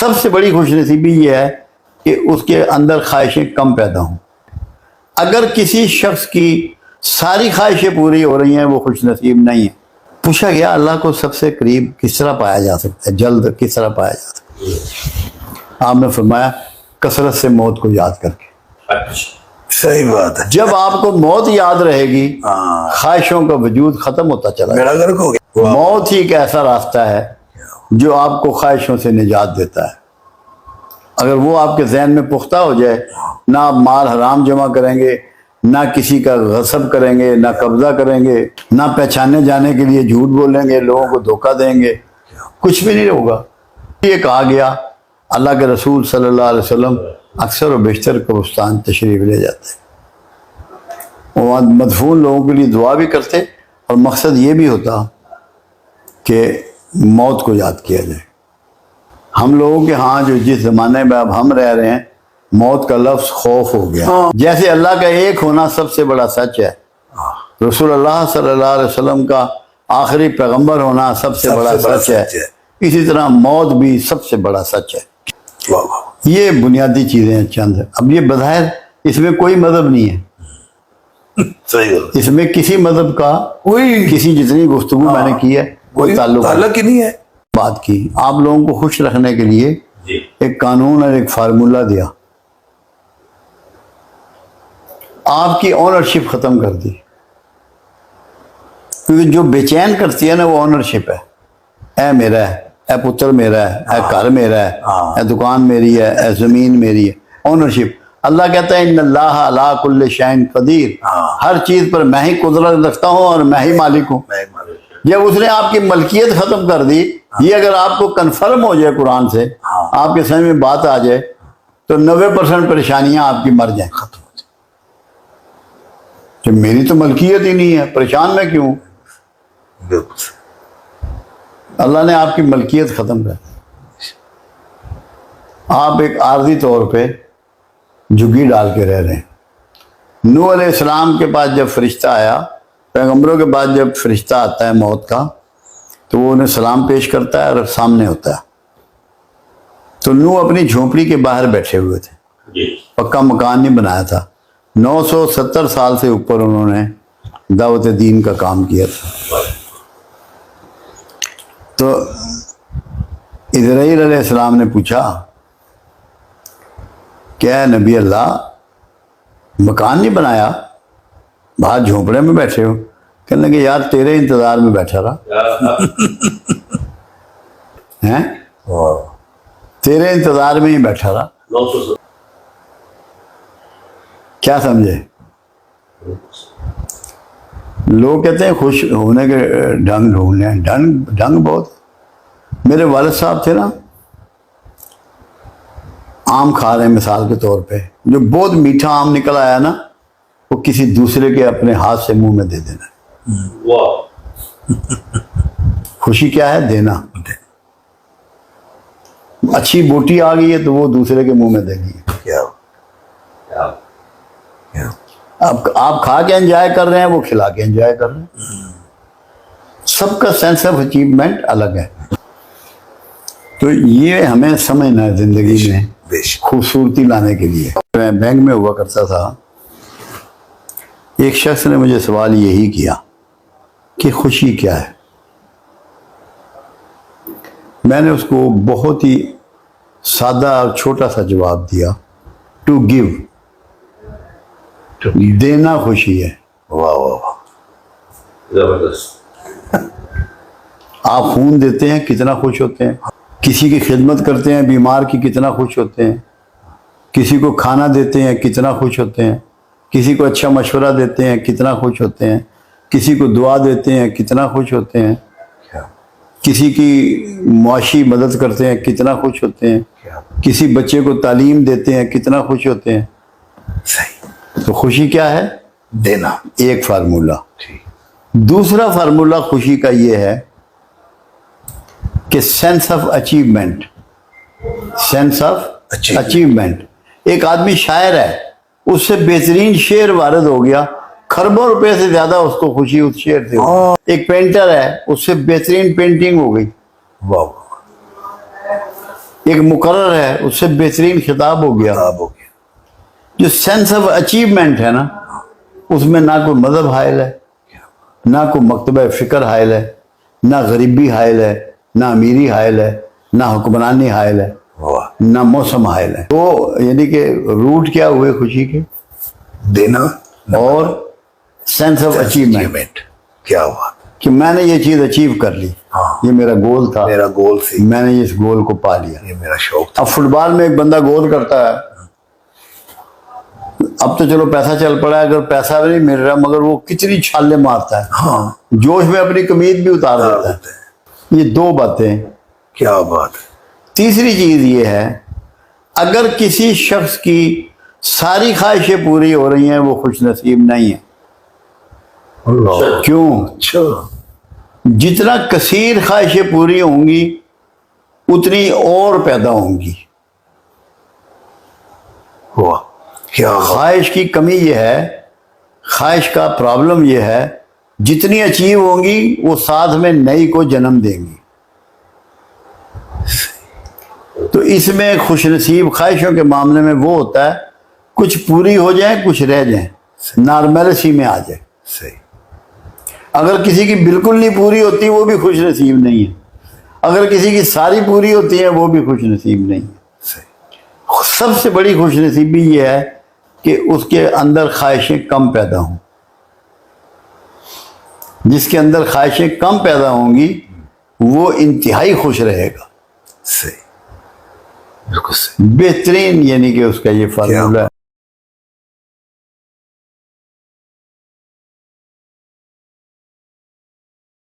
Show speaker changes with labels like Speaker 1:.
Speaker 1: سب سے بڑی خوش نصیبی یہ ہے کہ اس کے اندر خواہشیں کم پیدا ہوں. اگر کسی شخص کی ساری خواہشیں پوری ہو رہی ہیں وہ خوش نصیب نہیں ہے. پوچھا گیا اللہ کو سب سے قریب کس طرح پایا جا سکتا ہے, جلد کس طرح پایا جا سکتا ہے؟ آپ نے فرمایا کثرت سے موت کو یاد کر کے.
Speaker 2: صحیح بات ہے.
Speaker 1: جب آپ کو موت یاد رہے گی خواہشوں کا وجود ختم ہوتا چلا
Speaker 2: میرا گھر ہو گیا.
Speaker 1: موت ہی ایک ایسا راستہ ہے جو آپ کو خواہشوں سے نجات دیتا ہے. اگر وہ آپ کے ذہن میں پختہ ہو جائے, نہ آپ مال حرام جمع کریں گے, نہ کسی کا غصب کریں گے, نہ قبضہ کریں گے, نہ پہچانے جانے کے لیے جھوٹ بولیں گے, لوگوں کو دھوکہ دیں گے, کچھ بھی نہیں ہوگا. یہ کہا گیا اللہ کے رسول صلی اللہ علیہ وسلم اکثر و بیشتر قبرستان تشریف لے جاتے, وہاں مدفون لوگوں کے لیے دعا بھی کرتے, اور مقصد یہ بھی ہوتا کہ موت کو یاد کیا جائے. ہم لوگوں کے ہاں جو جس زمانے میں اب ہم رہ رہے ہیں, موت کا لفظ خوف ہو گیا. جیسے اللہ کا ایک ہونا سب سے بڑا سچ ہے, رسول اللہ صلی اللہ علیہ وسلم کا آخری پیغمبر ہونا سب سے بڑا سچ ہے, اسی طرح موت بھی سب سے بڑا سچ ہے. یہ بنیادی چیزیں ہیں چند. اب یہ بظاہر اس میں کوئی مذہب نہیں ہے, اس میں کسی مذہب کا کسی جتنی گفتگو میں نے کی ہے کوئی
Speaker 2: تعلق ہی نہیں ہے.
Speaker 1: بات کی آپ لوگوں کو خوش رکھنے کے لیے ایک قانون اور ایک فارمولہ دیا, آپ کی اونرشپ ختم کر دی. کیونکہ جو بے چین کرتی ہے نا وہ اونرشپ ہے. اے میرا ہے, اے پتر میرا ہے, اے گھر میرا ہے, اے دکان میری ہے, اے زمین میری ہے. اونرشپ. اللہ کہتا ہے ان اللہ علی کل شیء قدیر, ہر چیز پر میں ہی قدرت رکھتا ہوں اور میں ہی مالک ہوں. جب اس نے آپ کی ملکیت ختم کر دی, یہ اگر آپ کو کنفرم ہو جائے قرآن سے, آپ کے سمجھ میں بات آ جائے, تو 90% پریشانیاں آپ کی مر جائیں, ختم ہو جائیں. جب میری تو ملکیت ہی نہیں ہے, پریشان میں کیوں؟ اللہ نے آپ کی ملکیت ختم کر دی. آپ ایک عارضی طور پہ جھگی ڈال کے رہ رہے ہیں. نوح علیہ السلام کے پاس جب فرشتہ آیا, پیغمبروں کے بعد جب فرشتہ آتا ہے موت کا, تو وہ انہیں سلام پیش کرتا ہے اور سامنے ہوتا ہے. تو نوح اپنی جھونپڑی کے باہر بیٹھے ہوئے تھے, پکا مکان نہیں بنایا تھا. 970 سال سے اوپر انہوں نے دعوت دین کا کام کیا تھا. تو اسرائیل علیہ السلام نے پوچھا کیا نبی اللہ مکان نہیں بنایا, باہر جھونپڑے میں بیٹھے ہو؟ کہنے لگے یار تیرے انتظار میں بیٹھا رہا ہیں, تیرے انتظار میں ہی بیٹھا رہا. کیا سمجھے؟ لوگ کہتے ہیں خوش ہونے کے ڈھنگ ڈھونڈنے ہیں, ڈھنگ بہت. میرے والد صاحب تھے نا, آم کھا رہے ہیں مثال کے طور پہ, جو بہت میٹھا آم نکل آیا نا, وہ کسی دوسرے کے اپنے ہاتھ سے منہ میں دے دینا. خوشی کیا ہے؟ دینا. اچھی بوٹی آ گئی ہے تو وہ دوسرے کے منہ میں دے گی. اب آپ کھا کے انجوائے کر رہے ہیں, وہ کھلا کے انجوائے کر رہے ہیں. سب کا سینس آف اچیومنٹ الگ ہے. تو یہ ہمیں سمجھنا ہے زندگی میں خوبصورتی لانے کے لیے. میں بینک میں ہوا کرتا تھا, ایک شخص نے مجھے سوال یہی کیا کہ خوشی کیا ہے. میں نے اس کو بہت ہی سادہ اور چھوٹا سا جواب دیا, ٹو گیو, دینا خوشی ہے.
Speaker 2: واہ واہ,
Speaker 3: زبردست.
Speaker 1: آپ خون دیتے ہیں کتنا خوش ہوتے ہیں, کسی کی خدمت کرتے ہیں بیمار کی کتنا خوش ہوتے ہیں, کسی کو کھانا دیتے ہیں کتنا خوش ہوتے ہیں, کسی کو اچھا مشورہ دیتے ہیں کتنا خوش ہوتے ہیں, کسی کو دعا دیتے ہیں کتنا خوش ہوتے ہیں, کسی کی معاشی مدد کرتے ہیں کتنا خوش ہوتے ہیں, کسی بچے کو تعلیم دیتے ہیں کتنا خوش ہوتے ہیں. تو خوشی کیا ہے؟
Speaker 2: دینا.
Speaker 1: ایک فارمولہ. دوسرا فارمولہ خوشی کا یہ ہے کہ sense of achievement. Sense of achievement. ایک آدمی شاعر ہے, اس سے بہترین شعر وارد ہو گیا, کھربوں روپے سے زیادہ اس کو خوشی اس شعر سے. ایک پینٹر ہے, اس سے بہترین پینٹنگ ہو گئی.
Speaker 2: واہ.
Speaker 1: ایک مقرر ہے، اس سے بہترین خطاب ہو گیا۔
Speaker 2: خراب ہو گیا۔
Speaker 1: جو سینس آف اچیومنٹ ہے نا، اس میں نہ کوئی مذہب حائل ہے، نہ کوئی مکتبہ فکر حائل ہے، نہ غریبی حائل ہے، نہ امیری حائل ہے، نہ حکمرانی حائل ہے،
Speaker 2: واہ،
Speaker 1: نہ موسم حائل ہے۔ تو یعنی کہ روٹ کیا ہوئے خوشی کے؟
Speaker 2: دینا
Speaker 1: اور سینس آف اچیومنٹ،
Speaker 2: achievement۔ کیا ہوا؟
Speaker 1: کہ میں نے یہ چیز اچیو کر لی،
Speaker 2: ہاں،
Speaker 1: یہ میرا گول تھا،
Speaker 2: میرا گول تھی،
Speaker 1: میں نے اس گول کو پا لیا۔
Speaker 2: یہ میرا شوق تھا۔
Speaker 1: اب فٹ بال میں ایک بندہ گول کرتا ہے، اب تو چلو پیسہ چل پڑا ہے، اگر پیسہ بھی نہیں مل رہا مگر وہ کتنی چھالے مارتا ہے،
Speaker 2: ہاں،
Speaker 1: جوش میں اپنی قمید بھی اتار دیتا ہے۔ یہ دو باتیں۔
Speaker 2: کیا بات ہے۔
Speaker 1: تیسری چیز یہ ہے، اگر کسی شخص کی ساری خواہشیں پوری ہو رہی ہیں وہ خوش نصیب نہیں ہے۔
Speaker 2: اللہ،
Speaker 1: کیوں؟
Speaker 2: اچھا،
Speaker 1: جتنا کثیر خواہشیں پوری ہوں گی اتنی اور پیدا ہوں گی۔
Speaker 2: واہ، کیا بات۔
Speaker 1: خواہش کی کمی یہ ہے، خواہش کا پرابلم یہ ہے، جتنی اچیو ہوں گی وہ ساتھ میں نئی کو جنم دیں گی۔ تو اس میں خوش نصیب خواہشوں کے معاملے میں وہ ہوتا ہے کچھ پوری ہو جائیں کچھ رہ جائیں، نارملسی میں آ جائے۔
Speaker 2: صحیح،
Speaker 1: اگر کسی کی بالکل نہیں پوری ہوتی وہ بھی خوش نصیب نہیں ہے، اگر کسی کی ساری پوری ہوتی ہے وہ بھی خوش نصیب نہیں ہے۔
Speaker 2: صحیح،
Speaker 1: سب سے بڑی خوش نصیبی یہ ہے کہ اس کے اندر خواہشیں کم پیدا ہوں۔ جس کے اندر خواہشیں کم پیدا ہوں گی وہ انتہائی خوش رہے گا۔
Speaker 2: صحیح، بالکل صحیح۔
Speaker 1: بہترین یعنی کہ اس کا یہ فارمولہ ہے۔